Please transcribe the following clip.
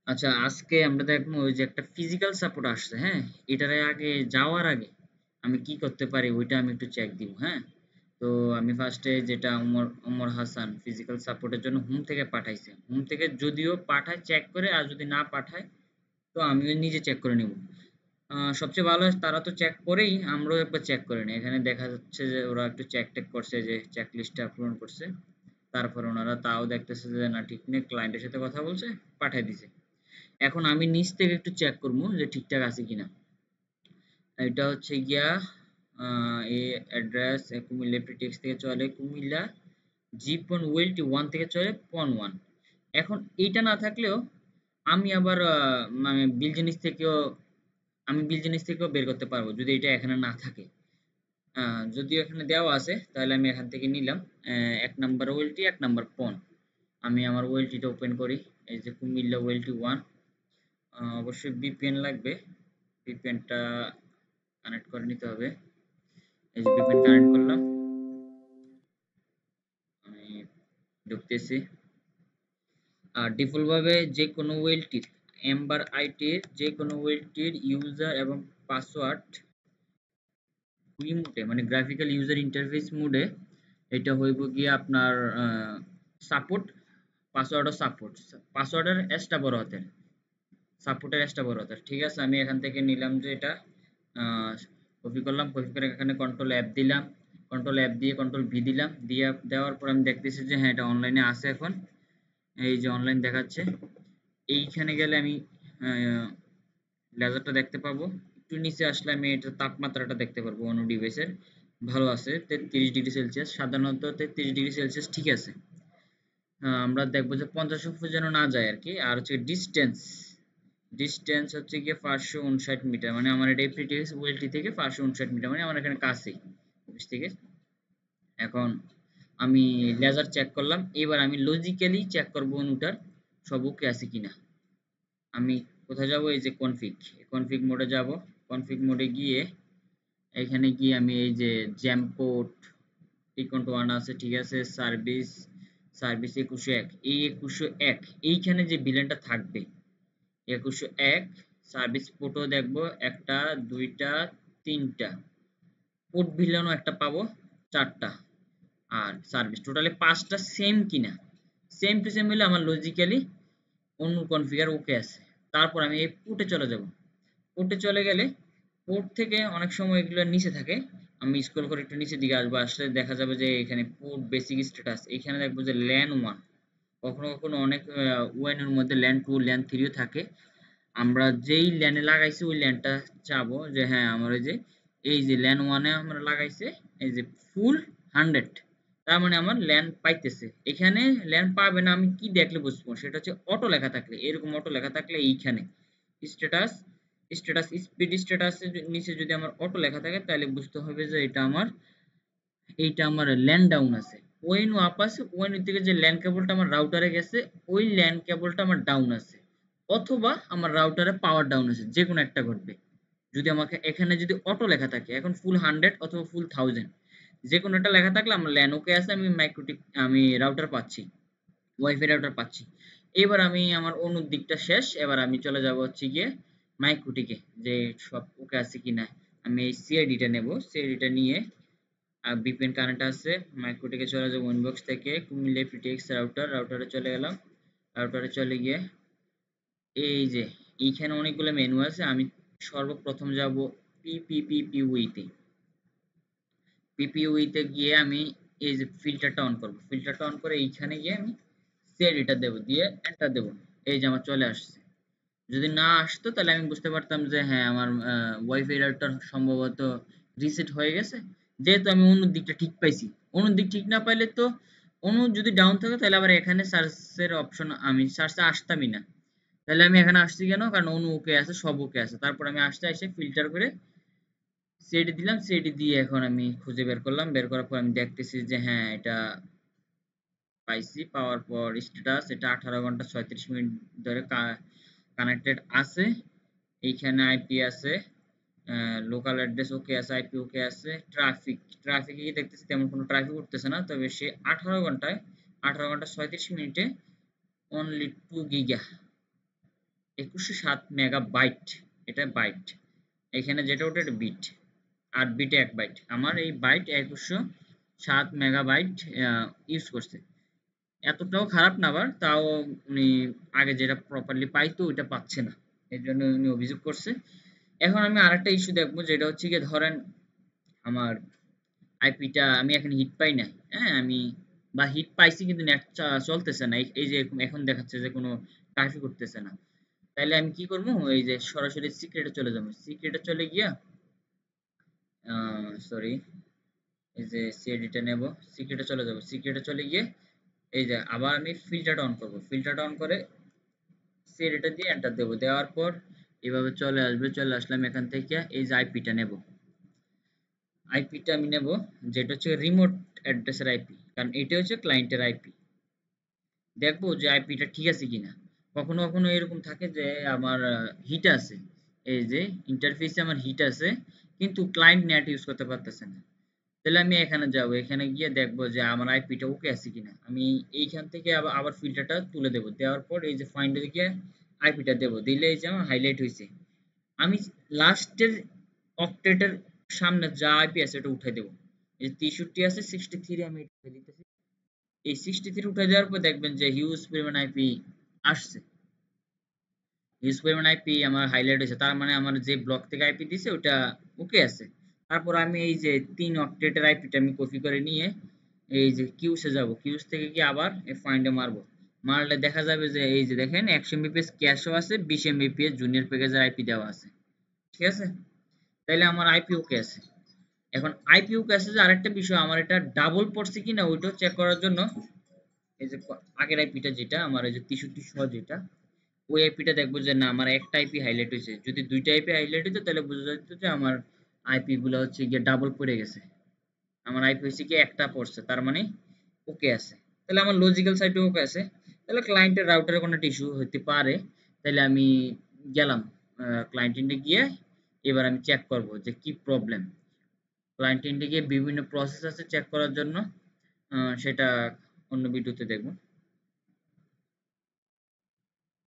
আচ্ছা, আজকে আমরা দেখবো ওই যে একটা ফিজিক্যাল সাপোর্ট আসছে, হ্যাঁ? এটার আগে যাওয়ার আগে আমি কি করতে পারি ওইটা আমি একটু চেক দিব, হ্যাঁ? তো আমি ফার্স্টে যেটা ওমর হাসান ফিজিক্যাল সাপোর্টের জন্য হোম থেকে পাঠাইছে। হোম থেকে যদিও পাঠায় চেক করে, আর যদি না পাঠায় তো আমিও নিজে চেক করে নিব। সবচেয়ে ভালো হয় তারা তো চেক করেই, আমরাও একবার চেক করে নিই। এখানে দেখা যাচ্ছে যে ওরা একটু চেক টেক করছে, যে চেক লিস্টটা পূরণ করছে। তারপর ওনারা তাও দেখতেছে যে না ঠিক নেই, ক্লায়েন্টের সাথে কথা বলছে, পাঠায় দিছে। এখন আমি নিচ থেকে একটু চেক করবো যে ঠিকঠাক আছে কিনা। এটা হচ্ছে গিয়া এই অ্যাড্রেস কুমিল্লা প্রিটেক্স থেকে চলে কুমিল্লা জিপন ওয়েলটি ওয়ান থেকে চলে পন ওয়ান। এখন এইটা না থাকলেও আমি আবার মানে বিল জিনিস থেকেও বের করতে পারবো যদি এটা এখানে না থাকে। যদিও এখানে দেওয়া আছে তাহলে আমি এখান থেকে নিলাম। এক নাম্বার ওয়েলটি, এক নাম্বার পন। আমি আমার ওয়েলটিটা ওপেন করি। এই যে কুমিল্লা ওয়েলটি ওয়ান। অবশ্যই ভিপিএন লাগবে। ভিপিএনটা কানেক্ট করে নিতে হবে। এই যে ভিপিএন কানেক্ট করলাম, আমি ঢুকতেছি। আর ডিফল্ট ভাবে যে কোনো ওয়েলটির এম্বার আইটির যে কোনো ওয়েলটির ইউজার এবং পাসওয়ার্ড GUI মোডে, মানে গ্রাফিক্যাল ইউজার ইন্টারফেস মোডে এটা হইব গিয়ে আপনার সাপোর্ট। পাসওয়ার্ডও সাপোর্ট, পাসওয়ার্ডের এসটা বড় হাতের, সাপোর্টের এসটা বড় হাতের। ঠিক আছে, আমি এখান থেকে নিলাম যে এটা কপি করলাম, কপি করে এখানে কন্ট্রোল অ্যাপ দিলাম, কন্ট্রোল অ্যাপ দিয়ে কন্ট্রোল ভি দিলাম, দিয়ে দেওয়ার পর আমি দেখতেছি যে হ্যাঁ এটা অনলাইনে আছে এখন। এই যে অনলাইন দেখাচ্ছে। এইখানে গেলে আমি লেজারটা দেখতে পাবো। একটু নিচে আসলে আমি এটার তাপমাত্রাটা দেখতে পারবো অন্য ডিভাইসের। ভালো আছে 33°C, সাধারণত 33°C ঠিক আছে। আমরা দেখবো যে 50 অব্দি যেন না যায় আর কি। আর হচ্ছে ডিস্টেন্স, ডিস্টেন্স হচ্ছে গিয়ে 559 মিটার, মানে আমার এটা এফপিটিএক্স ওয়েলটি থেকে 559 মিটার, মানে আমার এখানে কাছেই অফিস থেকে। এখন আমি লেজার চেক করলাম, এবার আমি লজিক্যালি চেক করবো অনুটার সব ওকে আছে কিনা। আমি কোথায় যাব, এই যে কনফিগ, কনফিগ মোডে যাব। কনফিগ মোডে গিয়ে এখানে গিয়ে আমি এই যে জ্যাম পোর্ট টিকন্ট ওয়ান আছে, ঠিক আছে। সার্ভিস, সার্ভিস 2101, এই 2101 এইখানে যে বিলেনটা থাকবে 2101 সার্ভিস পোর্টও দেখবো একটা, দুইটা, তিনটা পোর্ট ভিলেনও একটা পাবো, চারটা। আর সার্ভিস টোটালি পাঁচটা সেম কিনা, সেম টু সেম হলে আমার লজিক্যালি অন্য কনফিগার ওকে আছে। তারপর আমি এই পোর্টে চলে যাব। পোর্টে চলে গেলে পোর্ট থেকে অনেক সময় এগুলো নিচে থাকে, আমি স্ক্রল করে একটু নিচের দিকে আসবো, আসলে দেখা যাবে যে এখানে পোর্ট বেসিক স্ট্যাটাস, এখানে দেখবো যে ল্যান ওয়ান। কখনো কখনো অনেক ওয়ানের মধ্যে ল্যান টু ল্যান থ্রিও থাকে। আমরা যেই ল্যানে লাগাইছি ওই ল্যানটা চাবো যে হ্যাঁ আমার এই যে ল্যান ওয়ানে আমরা লাগাইছে এই যে ফুল 100, তার মানে আমার ল্যান পাইতেছে। এখানে ল্যান পাবে না আমি কি দেখলে বুঝবো, সেটা হচ্ছে অটো লেখা থাকলে, এরকম অটো লেখা থাকলে এইখানে স্ট্যাটাস, স্ট্যাটাস স্পিড স্ট্যাটাসের নিচে যদি আমার অটো লেখা থাকে তাহলে বুঝতে হবে যে এটা আমার, এইটা আমার ল্যান ডাউন আছে। ওয়েনু আপ আছে, ওয়েনু থেকে যে ল্যান কেবলটা আমার রাউটারে গেছে ওই ল্যান কেবলটা আমার ডাউন আছে, অথবা আমার রাউটারে পাওয়ার ডাউন আছে, যে কোনো একটা ঘটবে। যদি আমাকে এখানে যদি অটো লেখা থাকে এখন ফুল 100 অথবা ফুল 1000, যে কোনো একটা লেখা থাকলে আমার ল্যান ওকে আছে, আমি মাইক্রোটিক আমি রাউটার পাচ্ছি, ওয়াইফাই রাউটার পাচ্ছি। এবার আমি আমার অনুর দিকটা শেষ, এবার আমি চলে যাব হচ্ছে গিয়ে মাইক্রোটিকে, যে সব ওকে আছে কিনা। আমি এই সিআইডিটা নেব, সিআইডিটা নিয়ে আর ভিপিএন কানেক্ট আছে, মাইক্রোটিকে চলে যাবো ইনবক্স থেকে কুমিল্লা পিটিএক্স রাউটার, রাউটারে চলে গেলাম। রাউটারে চলে গিয়ে এই যে এইখানে অনেকগুলো মেনু আছে, আমি সর্বপ্রথম যাব পিপিপিপিউই তে। পিপিইউই তে গিয়ে আমি এই যে ফিল্টারটা অন করব, ফিল্টারটা অন করে এইখানে গিয়ে আমি সেট দেব, দিয়ে এন্টার দেব। এই যে আমার চলে আসছে। যদি না আসতো তাহলে আমি বুঝতে পারতাম যে হ্যাঁ আমার ওয়াইফাই রাউটার সম্ভবত রিসেট হয়ে গেছে। যেহেতু আমি অন্য দিকটা ঠিক পাইছি, অন্য দিক ঠিক না পাইলে তো অন্য যদি ডাউন থাকে তাহলে আবার এখানে সার্চের অপশন আমি সার্চে আসতামই না। তাহলে আমি এখানে আসছি কেন, কারণ অনু ওকে আছে, সব ওকে আছে। তারপর আমি আসতে এসে ফিল্টার করে সিডি দিলাম, সিডি দিয়ে এখন আমি খুঁজে বের করলাম, বের করার পর আমি দেখতেছি যে হ্যাঁ এটা পাইছি। পাওয়ার পর স্ট্যাটাস এটা 18 ঘন্টা 36 মিনিট ধরে কানেক্টেড আছে। এইখানে আইপি আছে, লোকাল অ্যাড্রেস ওকে আছে, আইপি ওকে আছে। ট্রাফিক, ট্রাফিকে কি দেখতেছি তেমন কোনো ট্রাফিক উঠতেছে না, তবে সে 18 ঘন্টায় 18 ঘন্টা 36 মিনিটে অনলি 2 গিগা 2107 মেগাবাইট, এটা বাইট, এখানে যেটা ওটা এটা বিট, 8 বিটে 1 বাইট, আমার এই বাইট 2107 মেগাবাইট ইউজ করছে। এতটাও খারাপ না, আবার তাও উনি আগে যেটা প্রপারলি পাইতো ওইটা পাচ্ছে না, এর জন্য উনি অভিযোগ করছে। এখন আমি আরেকটা ইস্যু দেখবো, যেটা হচ্ছে গিয়ে ধরেন আমার আইপিটা আমি এখন হিট পাই নাই, হ্যাঁ আমি বা হিট পাইছি কিন্তু নেট চলতেছে না, এই যে এরকম এখন দেখাচ্ছে যে কোনো কার্ফিউ করতেছে না। তাইলে আমি কি করবো, এই যে সরাসরি সিক্রেটে চলে যাবো, সিক্রেটে চলে গিয়া সরি এই যে সিএডিটা নেব, সিক্রেটে চলে যাব, সিক্রেটে চলে গিয়ে এই যে আবার আমি ফিল্টারটা অন করব, ফিল্টারটা অন করে সিএডিটা দিয়ে এন্টার দেবো, দেওয়ার পর এভাবে চলে আসবে, চলে আসলাম এখান থেকে এই যে আইপিটা নেব, আইপিটা আমি নেব যেটা হচ্ছে রিমোট অ্যাড্রেসের আইপি, কারণ এটা হচ্ছে ক্লায়েন্টের আইপি। দেখবো যে আইপিটা ঠিক আছে কিনা। কখনো কখনো এরকম থাকে যে আমার হিট আছে, এই যে ইন্টারফেসে আমার হিট আছে, কিন্তু ক্লায়েন্ট নেট ইউজ করতে পারতেছে না। তাহলে আমি এখানে যাব, এখানে গিয়ে দেখবো যে আমার আইপিটা ওকে আছে কিনা। আমি এইখান থেকে আবার ফিল্টারটা তুলে দেবো, দেওয়ার পর এই যে ফাইন্ডে গিয়ে আইপিটা দেবো, দিলে এই যে আমার হাইলাইট হয়েছে। আমি লাস্টের অক্টেটের সামনে যা আইপি আছে ওটা উঠাই দেবো, এই যে 63 আছে 63 আমি এটা উঠাই দিতেছি। এই 63 উঠাই দেওয়ার পর দেখবেন যে হিউজ পরিমাণ আইপি আসছে, হিউজ পরিমাণ আইপি আমার হাইলাইট হয়েছে, তার মানে আমার যে ব্লক থেকে আইপি দিছে ওটা ওকে আছে। তারপর আমি এই যে 3 অক্টেটের আইপিটা আমি কপি করে নিয়ে এই যে কিউসে যাব, কিউস থেকে গিয়ে আবার এই ফাইন্ডে মারবো, মারলে দেখা যাবে যে এই যে দেখেন 100 এমবিপিএস ক্যাশও আছে, 20 এমবিপিএস জুনিয়র প্যাকেজের আইপি দেওয়া আছে, ঠিক আছে। তাইলে আমার আইপি ওকে আছে। এখন আইপি ওকে আছে, যে আরেকটা বিষয়, আমার এটা ডাবল পড়ছে কিনা ওইটাও চেক করার জন্য এই যে আগের আইপিটা যেটা আমার এই যে 63 যেটা, ওই আইপিটা দেখবো যে না আমার একটা আইপি হাইলাইট হয়েছে, যদি দুইটা আইপি হাইলাইট হতো তাহলে বোঝা যেত যে আমার আইপি গুলো হচ্ছে গিয়ে ডাবল পড়ে গেছে, আমার আইপি হচ্ছে কি একটা পড়ছে, তার মানে ওকে আছে। তাহলে আমার লজিক্যাল সাইডে ওকে আছে, তাহলে ক্লায়েন্টের রাউটারে কোনো একটা ইস্যু হতে পারে। তাহলে আমি গেলাম ক্লায়েন্ট এন্ডে গিয়ে, এবার আমি চেক করব যে কি প্রবলেম। ক্লায়েন্ট এন্ডে গিয়ে বিভিন্ন প্রসেস আছে চেক করার জন্য, সেটা অন্য ভিডিওতে দেখব।